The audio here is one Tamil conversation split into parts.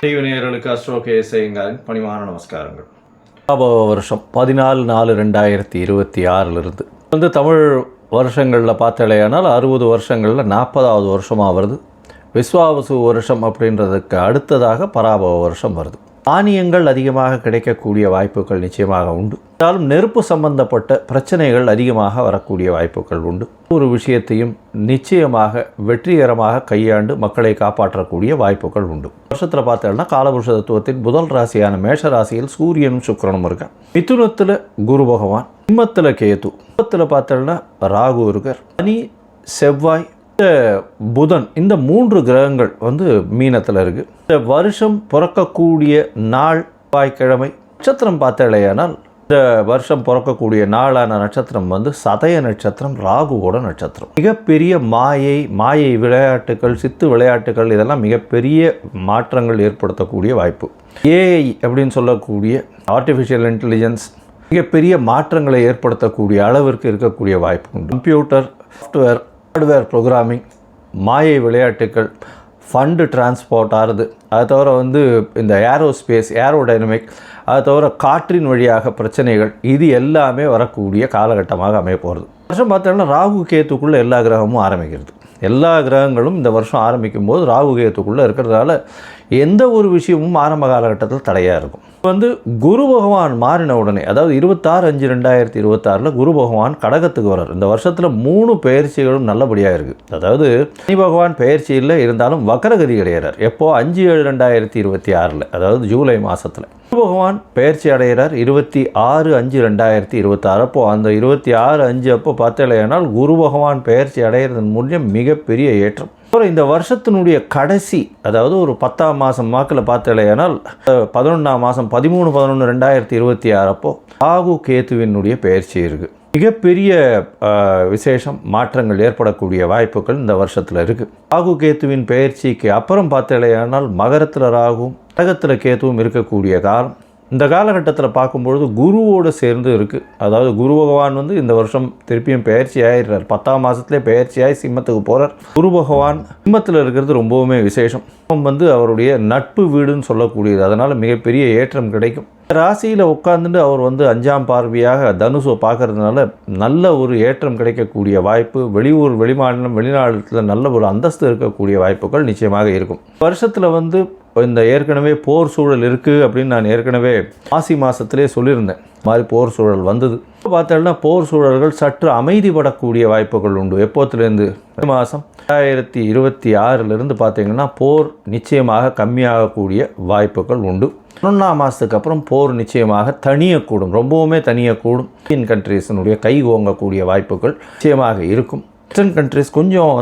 டிவி நேயர்களுக்கு அஸ்ட்ரோ கேஎஸ்ஐங்காரின் பணிவான நமஸ்காரங்கள். வருஷம் 14/4/2026 தமிழ் வருஷங்களில் பார்த்தாலேயானால் 60 வருஷங்களில் 40வது வருஷமாக வருது. விஸ்வாவசு வருஷம் அப்படின்றதுக்கு அடுத்ததாக பராபவ வருஷம் வருது. தானியங்கள் அதிகமாக கிடைக்கக்கூடிய வாய்ப்புகள் நிச்சயமாக உண்டு. இருந்தாலும் நெருப்பு சம்பந்தப்பட்ட பிரச்சனைகள் அதிகமாக வரக்கூடிய வாய்ப்புகள் உண்டு. ஒரு விஷயத்தையும் நிச்சயமாக வெற்றிகரமாக கையாண்டு மக்களை காப்பாற்றக்கூடிய வாய்ப்புகள் உண்டு. வருஷத்தில் பார்த்தோம்னா காலபுருஷ தத்துவத்தின் முதல் ராசியான மேஷ ராசியில் சூரியனும் சுக்கிரனும் இருக்கார். மிதுனத்தில் குரு பகவான், சிம்மத்தில் கேது, கும்பத்தில் பார்த்தோம்னா ராகு இருக்கார், சனி செவ்வாய் புதன், இந்த 3 கிரகங்கள் மீனத்தில் இருக்குது. இந்த வருஷம் பிறக்கக்கூடிய நாள் செவ்வாய்க்கிழமை. நட்சத்திரம் பார்த்தாலேயானால் இந்த வருஷம் பிறக்கக்கூடிய நாளான நட்சத்திரம் சதய நட்சத்திரம், ராகுவோட நட்சத்திரம். மிகப்பெரிய மாயை விளையாட்டுகள், சித்து விளையாட்டுகள், இதெல்லாம் மிகப்பெரிய மாற்றங்கள் ஏற்படுத்தக்கூடிய வாய்ப்பு. ஏஐ அப்படின்னு சொல்லக்கூடிய ஆர்டிஃபிஷியல் இன்டெலிஜென்ஸ் மிகப்பெரிய மாற்றங்களை ஏற்படுத்தக்கூடிய அளவிற்கு இருக்கக்கூடிய வாய்ப்பு உண்டு. கம்ப்யூட்டர், சாஃப்ட்வேர், ஹார்ட்வேர் ப்ரோக்ராமிங், மாயை விளையாட்டுகள், ஃபண்டு டிரான்ஸ்போர்ட் ஆகுது. அதை தவிர இந்த ஏரோஸ்பேஸ், ஏரோடைனமிக், அதை தவிர காற்றின் வழியாக பிரச்சனைகள், இது எல்லாமே வரக்கூடிய காலகட்டமாக அமைய போகிறது. வருஷம் பார்த்தோம்னா ராகு கேத்துக்குள்ளே எல்லா கிரகமும் ஆரம்பிக்கிறது. எல்லா கிரகங்களும் இந்த வருஷம் ஆரம்பிக்கும் போது ராகு கேத்துக்குள்ளே இருக்கிறதால எந்த ஒரு விஷயமும் ஆரம்ப காலகட்டத்தில் தடையாக இருக்கும். குரு பகவான் மாறின உடனே, அதாவது 26/5/2026 குரு பகவான் கடகத்துக்கு வர்றார். இந்த வருஷத்தில் 3 பெயர்ச்சிகளும் நல்லபடியாக இருக்குது. அதாவது சனி பகவான் பெயர்ச்சியில் இருந்தாலும் வக்கரகதி கிடையாது. எப்போ 5/7/2026, அதாவது ஜூலை மாதத்தில் குரு பகவான் பெயர்ச்சி அடைகிறார். 26/5/2026 அப்போ அந்த 26/5 அப்போ பார்த்தலையானால் குரு பகவான் பெயர்ச்சி அடைகிறதன் மூலம் மிகப்பெரிய ஏற்றம். அப்புறம் இந்த வருஷத்தினுடைய கடைசி, அதாவது ஒரு 10ஆம் மாதம் வாக்கில் பார்த்தலையானால் 11ஆம் மாதம் 13/11/2026 அப்போ ராகு கேத்துவினுடைய பெயர்ச்சி இருக்குது. மிகப்பெரிய விசேஷம், மாற்றங்கள் ஏற்படக்கூடிய வாய்ப்புகள் இந்த வருஷத்தில் இருக்குது. ராகு கேத்துவின் பெயர்ச்சிக்கு அப்புறம் பார்த்தலையானால் மகரத்தில் ராகுவும் கடகத்தில் கேத்துவும் இருக்கக்கூடிய காலம். இந்த காலகட்டத்தில் பார்க்கும்பொழுது குருவோடு சேர்ந்து இருக்குது. அதாவது குரு பகவான் இந்த வருஷம் திருப்பியும் பெயர்ச்சி ஆகிடுறார். 10ஆம் மாதத்துலேயே பெயர்ச்சியாகி சிம்மத்துக்கு போகிறார். குரு பகவான் சிம்மத்தில் இருக்கிறது ரொம்பவுமே விசேஷம். அவருடைய நட்பு வீடுன்னு சொல்லக்கூடியது. அதனால் மிகப்பெரிய ஏற்றம் கிடைக்கும். ராசியில் உட்கார்ந்துட்டு அவர் 5ஆம் பார்வையாக தனுசை பார்க்கறதுனால நல்ல ஒரு ஏற்றம் கிடைக்கக்கூடிய வாய்ப்பு. வெளியூர், வெளிமாநிலம், வெளிநாட்டில் நல்ல ஒரு அந்தஸ்து இருக்கக்கூடிய வாய்ப்புகள் நிச்சயமாக இருக்கும். வருஷத்தில் இந்த ஏற்கனவே போர் சூழல் இருக்குது அப்படின்னு நான் ஏற்கனவே மாசி மாதத்திலே சொல்லியிருந்தேன். மாதிரி போர் சூழல் வந்தது. பார்த்தோம்னா போர் சூழல்கள் சற்று அமைதிப்படக்கூடிய வாய்ப்புகள் உண்டு. எப்போத்துலேருந்து மாதம் 2026 பார்த்தீங்கன்னா போர் நிச்சயமாக கம்மியாகக்கூடிய வாய்ப்புகள் உண்டு. 11ஆம் மாதத்துக்கு அப்புறம் போர் நிச்சயமாக தனியக்கூடும், ரொம்பவுமே தனியக்கூடும். இந்தியன் கண்ட்ரீஸினுடைய கை ஓங்கக்கூடிய வாய்ப்புகள் நிச்சயமாக இருக்கும். வெஸ்டர்ன் கண்ட்ரீஸ் கொஞ்சம்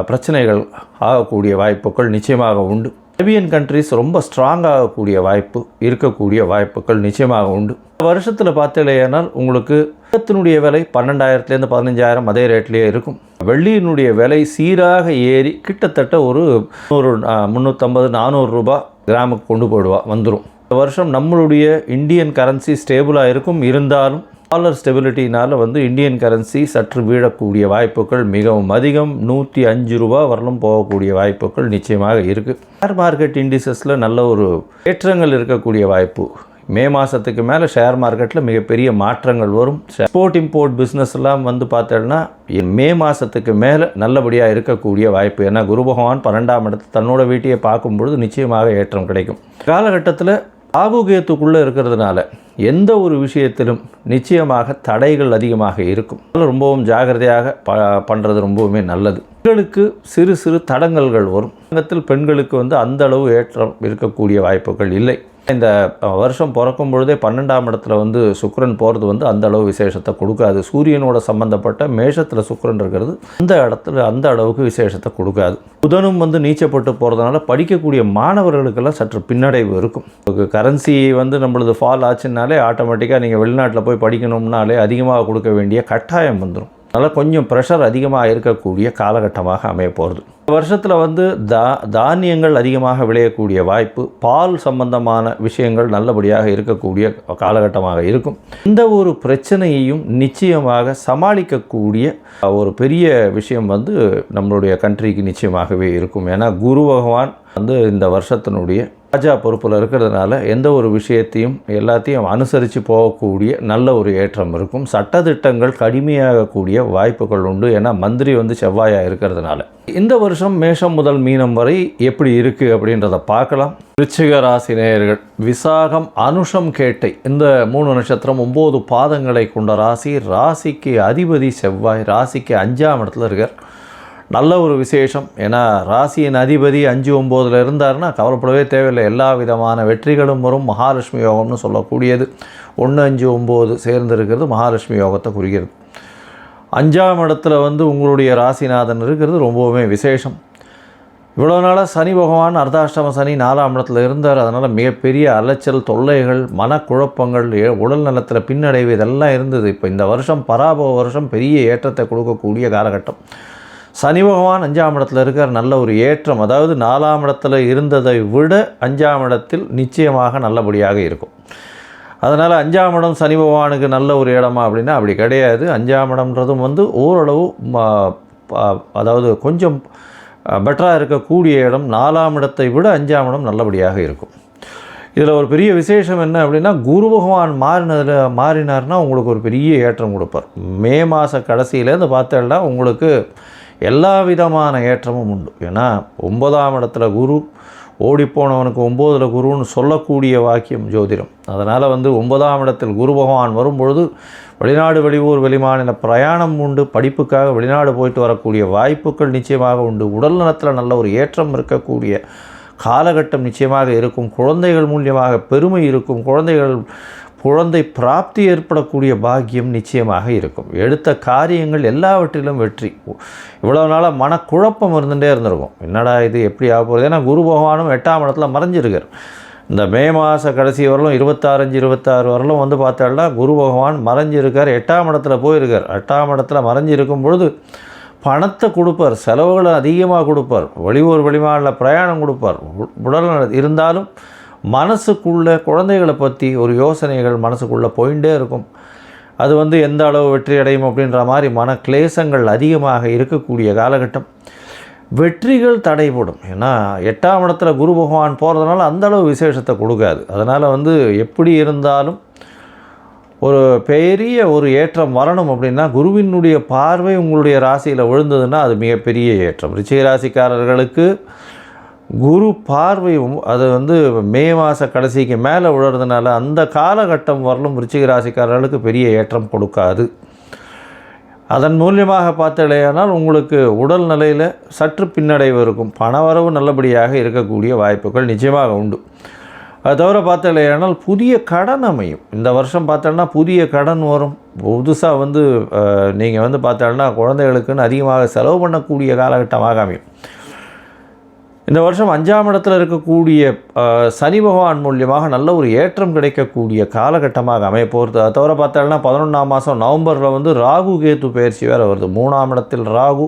பிரச்சனைகள் ஆகக்கூடிய வாய்ப்புகள் நிச்சயமாக உண்டு. அரேபியன் கண்ட்ரீஸ் ரொம்ப ஸ்ட்ராங்காகக்கூடிய வாய்ப்பு இருக்கக்கூடிய வாய்ப்புகள் நிச்சயமாக உண்டு. வருஷத்தில் பார்த்தலையானால் உங்களுக்கு தங்கத்தினுடைய விலை 12,000 15,000 அதே ரேட்லேயே இருக்கும். வெள்ளியினுடைய விலை சீராக ஏறி கிட்டத்தட்ட ஒரு 350-400 ரூபாய் கிராமுக்கு கொண்டு வந்துடும். இந்த வருஷம் நம்மளுடைய இந்தியன் கரன்சி ஸ்டேபிளாக இருக்கும். இருந்தாலும் டாலர் ஸ்டெபிலிட்டினால் இந்தியன் கரன்சி சற்று வீழக்கூடிய வாய்ப்புகள் மிகவும் அதிகம். 105 ரூபா வரலும் போகக்கூடிய வாய்ப்புகள் நிச்சயமாக இருக்குது. ஷேர் மார்க்கெட் இண்டிசஸில் நல்ல ஒரு ஏற்றங்கள் இருக்கக்கூடிய வாய்ப்பு. மே மாதத்துக்கு மேலே ஷேர் மார்க்கெட்டில் மிகப்பெரிய மாற்றங்கள் வரும். எக்ஸ்போர்ட் இம்போர்ட் பிஸ்னஸ் எல்லாம் பார்த்தோம்னா மே மாதத்துக்கு மேலே நல்லபடியாக இருக்கக்கூடிய வாய்ப்பு. ஏன்னா குரு பகவான் 12ஆம் இடத்து தன்னோட வீட்டையே பார்க்கும்பொழுது நிச்சயமாக ஏற்றம் கிடைக்கும். காலகட்டத்தில் ராகு கேத்துக்குள்ளே இருக்கிறதுனால எந்த ஒரு விஷயத்திலும் நிச்சயமாக தடைகள் அதிகமாக இருக்கும். ரொம்பவும் ஜாகிரதையாக பண்ணுறது ரொம்பவுமே நல்லது. பெண்களுக்கு சிறு சிறு தடங்கல்கள் வரும். பெண்களுக்கு அந்த அளவு ஏற்றம் இருக்கக்கூடிய வாய்ப்புகள் இல்லை. இந்த வருஷம் பிறக்கும் பொழுதே 12ஆம் இடத்துல சுக்கிரன் போகிறது அந்த அளவு விசேஷத்தை கொடுக்காது. சூரியனோட சம்பந்தப்பட்ட மேஷத்தில் சுக்கிரன் இருக்கிறது அந்த இடத்துல அந்த அளவுக்கு விசேஷத்தை கொடுக்காது. புதனும் நீச்சப்பட்டு போகிறதுனால படிக்கக்கூடிய மாணவர்களுக்கெல்லாம் சற்று பின்னடைவு இருக்கும். கரன்சி நம்மளது ஃபால் ஆச்சுன்னாலே ஆட்டோமேட்டிக்காக நீங்கள் வெளிநாட்டில் போய் படிக்கணும்னாலே அதிகமாக கொடுக்க வேண்டிய கட்டாயம் வந்துடும். அதனால் கொஞ்சம் ப்ரெஷர் அதிகமாக இருக்கக்கூடிய காலகட்டமாக அமைய போகிறது. வருஷத்தில் தானியங்கள் அதிகமாக விளையக்கூடிய வாய்ப்பு, பால் சம்பந்தமான விஷயங்கள் நல்லபடியாக இருக்கக்கூடிய காலகட்டமாக இருக்கும். இந்த ஒரு பிரச்சனையையும் நிச்சயமாக சமாளிக்கக்கூடிய ஒரு பெரிய விஷயம் நம்மளுடைய கண்ட்ரிக்கு நிச்சயமாகவே இருக்கும். ஏன்னா குரு பகவான் இந்த வருஷத்தினுடைய ராஜா பொறுப்பில் இருக்கிறதுனால எந்த ஒரு விஷயத்தையும் எல்லாத்தையும் அனுசரித்து போகக்கூடிய நல்ல ஒரு ஏற்றம் இருக்கும். சட்டதிட்டங்கள் கடுமையாகக்கூடிய வாய்ப்புகள் உண்டு. ஏன்னா மந்திரி செவ்வாயாக இருக்கிறதுனால. இந்த வருஷம் மேஷம் முதல் மீனம் வரை எப்படி இருக்குது அப்படின்றத பார்க்கலாம். விருச்சிக ராசி நேயர்கள், விசாகம் அனுஷம் கேட்டை இந்த 3 நட்சத்திரம் 9 பாதங்களை கொண்ட ராசி. ராசிக்கு அதிபதி செவ்வாய், ராசிக்கு 5ஆம் இடத்துல இருக்கார். நல்ல ஒரு விசேஷம். ஏன்னா ராசியின் அதிபதி 5, 9 இருந்தார்னா கவலைப்படவே தேவையில்லை. எல்லா விதமான வெற்றிகளும் வரும். மகாலட்சுமி யோகம்னு சொல்லக்கூடியது 1, 5, 9 சேர்ந்திருக்கிறது மகாலட்சுமி யோகத்தை குறிக்கிறது. 5ஆம் இடத்துல உங்களுடைய ராசிநாதன் இருக்கிறது ரொம்பவுமே விசேஷம். இவ்வளோ நாளாக சனி பகவான் அர்த்தாஷ்டம சனி 4ஆம் இடத்துல இருந்தார். அதனால் மிகப்பெரிய அலைச்சல், தொல்லைகள், மனக்குழப்பங்கள், உடல் நலத்தில் பின்னடைவு இதெல்லாம் இருந்தது. இப்போ இந்த வருஷம் பராபவ வருஷம் பெரிய ஏற்றத்தை கொடுக்கக்கூடிய காலகட்டம். சனி பகவான் 5ஆம் இடத்துல இருக்கார். நல்ல ஒரு ஏற்றம். அதாவது 4ஆம் இடத்துல இருந்ததை விட 5ஆம் இடத்தில் நிச்சயமாக நல்லபடியாக இருக்கும். அதனால் 5ஆம் இடம் சனி பகவானுக்கு நல்ல ஒரு இடமா அப்படின்னா அப்படி கிடையாது. 5ஆம் இடம்ன்றதும் ஓரளவு அதாவது கொஞ்சம் பெட்டராக இருக்கக்கூடிய இடம். 4ஆம் இடத்தை விட 5ஆம் இடம் நல்லபடியாக இருக்கும். இதில் ஒரு பெரிய விசேஷம் என்ன அப்படின்னா, குரு பகவான் மாறினார்னா உங்களுக்கு ஒரு பெரிய ஏற்றம் கொடுப்பார். மே மாத கடைசியிலேருந்து பார்த்தேன்னா உங்களுக்கு எல்லா விதமான ஏற்றமும் உண்டு. ஏன்னா 9ஆம் இடத்துல குரு, ஓடிப்போனவனுக்கு 9ல் குருன்னு சொல்லக்கூடிய வாக்கியம் ஜோதிடம். அதனால் 9ஆம் இடத்தில் குரு பகவான் வரும்பொழுது வெளிநாடு, வெளியூர், வெளிமாநில பிரயாணம் உண்டு. படிப்புக்காக வெளிநாடு போயிட்டு வரக்கூடிய வாய்ப்புகள் நிச்சயமாக உண்டு. உடல் நலத்தில் நல்ல ஒரு ஏற்றம் இருக்கக்கூடிய காலகட்டம் நிச்சயமாக இருக்கும். குழந்தைகள் மூலியமாக பெருமை இருக்கும். குழந்தை பிராப்தி ஏற்படக்கூடிய பாக்கியம் நிச்சயமாக இருக்கும். எடுத்த காரியங்கள் எல்லாவற்றிலும் வெற்றி. இவ்வளோ நாளாக மனக்குழப்பம் இருந்துகிட்டே இருந்திருக்கும். என்னடா இது எப்படி ஆக போகிறது? ஏன்னா குரு பகவானும் 8ஆம் இடத்துல மறைஞ்சிருக்கார். இந்த மே மாத கடைசி வரலும் 26 வரலும் பார்த்தாலும் குரு பகவான் மறைஞ்சிருக்கார். 8ஆம் இடத்துல போயிருக்கார். 8ஆம் இடத்துல மறைஞ்சிருக்கும் பொழுது பணத்தை கொடுப்பார், செலவுகளை அதிகமாக கொடுப்பார், வெளியூர் வெளிமாநில பிரயாணம் கொடுப்பார். உடல் இருந்தாலும் மனசுக்குள்ளே குழந்தைகளை பற்றி ஒரு யோசனைகள் மனசுக்குள்ளே போயிட்டே இருக்கும். அது எந்த அளவு வெற்றி அடையும் அப்படின்ற மாதிரி மன கிளேசங்கள் அதிகமாக இருக்கக்கூடிய காலகட்டம். வெற்றிகள் தடைபடும். ஏன்னா 8ஆம் இடத்துல குரு பகவான் போகிறதுனால அந்தளவு விசேஷத்தை கொடுக்காது. அதனால் எப்படி இருந்தாலும் ஒரு பெரிய ஒரு ஏற்றம் வரணும் அப்படின்னா குருவினுடைய பார்வை உங்களுடைய ராசியில் விழுந்ததுன்னா அது மிகப்பெரிய ஏற்றம். ரிச்சிக ராசிக்காரர்களுக்கு குரு பார்வையும் அது மே மாத கடைசிக்கு மேலே விழுறதுனால அந்த காலகட்டம் வரலும் ரிச்சிக ராசிக்காரர்களுக்கு பெரிய ஏற்றம் கொடுக்காது. அதன் மூலியமாக பார்த்தலையானால் உங்களுக்கு உடல் நிலையில் சற்று பின்னடைவு இருக்கும். பணவரவு நல்லபடியாக இருக்கக்கூடிய வாய்ப்புகள் நிச்சயமாக உண்டு. அது தவிர பார்த்தலையானால் புதிய கடன் அமையும். இந்த வருஷம் பார்த்தோன்னா புதிய கடன் வரும். புதுசாக நீங்கள் பார்த்தோன்னா குழந்தைகளுக்குன்னு அதிகமாக செலவு பண்ணக்கூடிய காலகட்டமாக அமையும். இந்த வருஷம் 5ஆம் இடத்துல இருக்கக்கூடிய சனி பகவான் மூலியமாக நல்ல ஒரு ஏற்றம் கிடைக்கக்கூடிய காலகட்டமாக அமைய போகிறது. அதை தவிர பார்த்தோன்னா 11ஆம் மாதம் நவம்பரில் ராகு கேத்து பயிற்சி வேறு வருது. 3ஆம் இடத்தில் ராகு,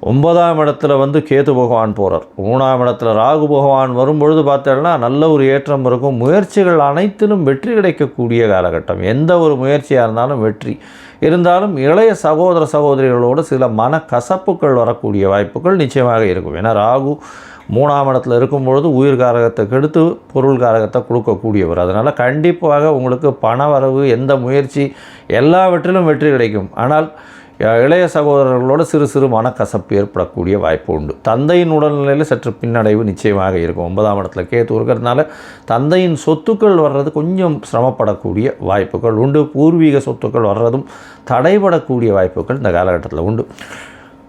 9ஆம் இடத்துல கேத்து பகவான் போகிறார். 3ஆம் இடத்துல ராகு பகவான் வரும்பொழுது பார்த்தோன்னா நல்ல ஒரு ஏற்றம் இருக்கும். முயற்சிகள் அனைத்திலும் வெற்றி கிடைக்கக்கூடிய காலகட்டம். எந்த ஒரு முயற்சியாக இருந்தாலும் வெற்றி. இருந்தாலும் இளைய சகோதர சகோதரிகளோடு சில மனக்கசப்புகள் வரக்கூடிய வாய்ப்புகள் நிச்சயமாக இருக்கும். ஏன்னா ராகு 3ஆம் இடத்துல இருக்கும்பொழுது உயிர்காரகத்தை கெடுத்து பொருள்காரகத்தை கொடுக்கக்கூடியவர். அதனால் கண்டிப்பாக உங்களுக்கு பண வரவு, எந்த முயற்சி எல்லாவற்றிலும் வெற்றி கிடைக்கும். ஆனால் இளைய சகோதரர்களோடு சிறு சிறு மனக்கசப்பு ஏற்படக்கூடிய வாய்ப்பு உண்டு. தந்தையின் உடல்நிலையில் சற்று பின்னடைவு நிச்சயமாக இருக்கும். 9ஆம் இடத்துல கேத்து இருக்கிறதுனால தந்தையின் சொத்துக்கள் வர்றது கொஞ்சம் சிரமப்படக்கூடிய வாய்ப்புகள் உண்டு. பூர்வீக சொத்துக்கள் வர்றதும் தடைபடக்கூடிய வாய்ப்புகள் இந்த காலகட்டத்தில் உண்டு.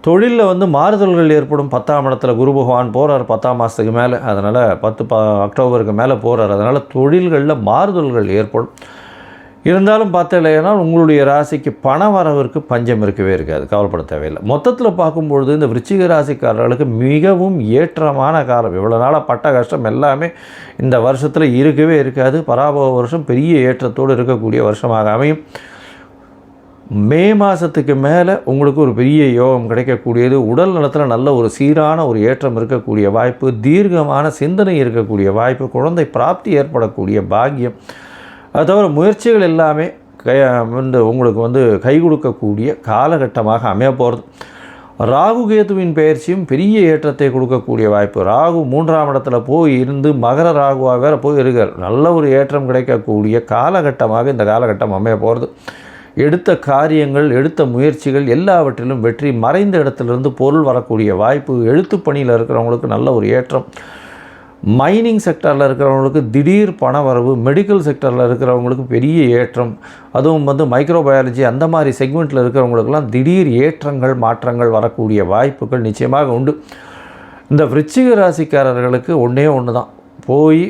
தொழிலில் மாறுதல்கள் ஏற்படும். 10ஆம் இடத்துல குரு பகவான் போகிறார் 10ஆம் மாதத்துக்கு மேலே. அதனால் 10 அக்டோபருக்கு மேலே போகிறார். அதனால் தொழில்களில் மாறுதல்கள் ஏற்படும். இருந்தாலும் பார்த்தலையானால் உங்களுடைய ராசிக்கு பண வரவிற்கு பஞ்சம் இருக்கவே இருக்காது. கவலைப்பட தேவையில்லை. மொத்தத்தில் பார்க்கும்பொழுது இந்த விருச்சிக ராசிக்காரர்களுக்கு மிகவும் ஏற்றமான காலம். இவ்வளோ நாளாக பட்ட கஷ்டம் எல்லாமே இந்த வருஷத்தில் இருக்கவே இருக்காது. பராபவ வருஷம் பெரிய ஏற்றத்தோடு இருக்கக்கூடிய வருஷமாக அமையும். மே மாதத்துக்கு மேலே உங்களுக்கு ஒரு பெரிய யோகம் கிடைக்கக்கூடியது. உடல் நலத்தில் நல்ல ஒரு சீரான ஒரு ஏற்றம் இருக்கக்கூடிய வாய்ப்பு, தீர்க்கமான சிந்தனை இருக்கக்கூடிய வாய்ப்பு, குழந்தை பிராப்தி ஏற்படக்கூடிய பாக்கியம். அது தவிர முயற்சிகள் எல்லாமே உங்களுக்கு கை கொடுக்கக்கூடிய காலகட்டமாக அமைய போகிறது. ராகு கேதுவின் பெயர்ச்சியும் பெரிய ஏற்றத்தை கொடுக்கக்கூடிய வாய்ப்பு. ராகு 3ஆம் இடத்துல போய் இருந்து மகர ராகுவாக வேறு போய் இருக்கார். நல்ல ஒரு ஏற்றம் கிடைக்கக்கூடிய காலகட்டமாக இந்த காலகட்டம் அமைய போகிறது. எடுத்த காரியங்கள், எடுத்த முயற்சிகள் எல்லாவற்றிலும் வெற்றி. மறைந்த இடத்துலேருந்து பொருள் வரக்கூடிய வாய்ப்பு. எழுத்துப் பணியில் இருக்கிறவங்களுக்கு நல்ல ஒரு ஏற்றம். மைனிங் செக்டரில் இருக்கிறவங்களுக்கு திடீர் பண வரவு. மெடிக்கல் செக்டரில் இருக்கிறவங்களுக்கு பெரிய ஏற்றம். அதுவும் மைக்ரோபயாலஜி அந்த மாதிரி செக்மெண்ட்டில் இருக்கிறவங்களுக்கெல்லாம் திடீர் ஏற்றங்கள், மாற்றங்கள் வரக்கூடிய வாய்ப்புகள் நிச்சயமாக உண்டு. இந்த விருச்சிக ராசிக்காரர்களுக்கு ஒன்றே ஒன்று தான், போய்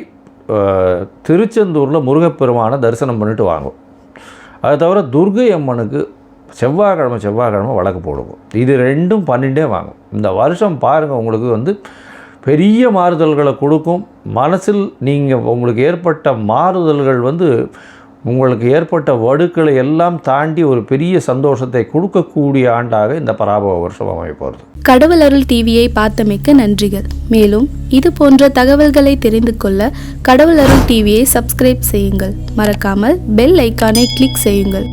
திருச்செந்தூரில் முருகப்பெருமானை தரிசனம் பண்ணிட்டு வாங்கும். அதை தவிர துர்கை அம்மனுக்கு செவ்வாய்க்கிழமை வழக்கு போடுவோம். இது ரெண்டும் பண்ணிகிட்டே வாங்கும். இந்த வருஷம் பாருங்கள், உங்களுக்கு பெரிய மாறுதல்களை கொடுக்கும். மனசில் நீங்கள் உங்களுக்கு ஏற்பட்ட மாறுதல்கள் உங்களுக்கு ஏற்பட்ட வடுக்களை எல்லாம் தாண்டி ஒரு பெரிய சந்தோஷத்தை கொடுக்கக்கூடிய ஆண்டாக இந்த பராபவ வருஷம் அமைப்போகிறது. கடவுள் அருள் டிவியை பார்த்தமைக்க நன்றிகள். மேலும் இது போன்ற தகவல்களை தெரிந்து கொள்ள கடவுள் அருள் டிவியை சப்ஸ்கிரைப் செய்யுங்கள். மறக்காமல் பெல் ஐக்கானை கிளிக் செய்யுங்கள்.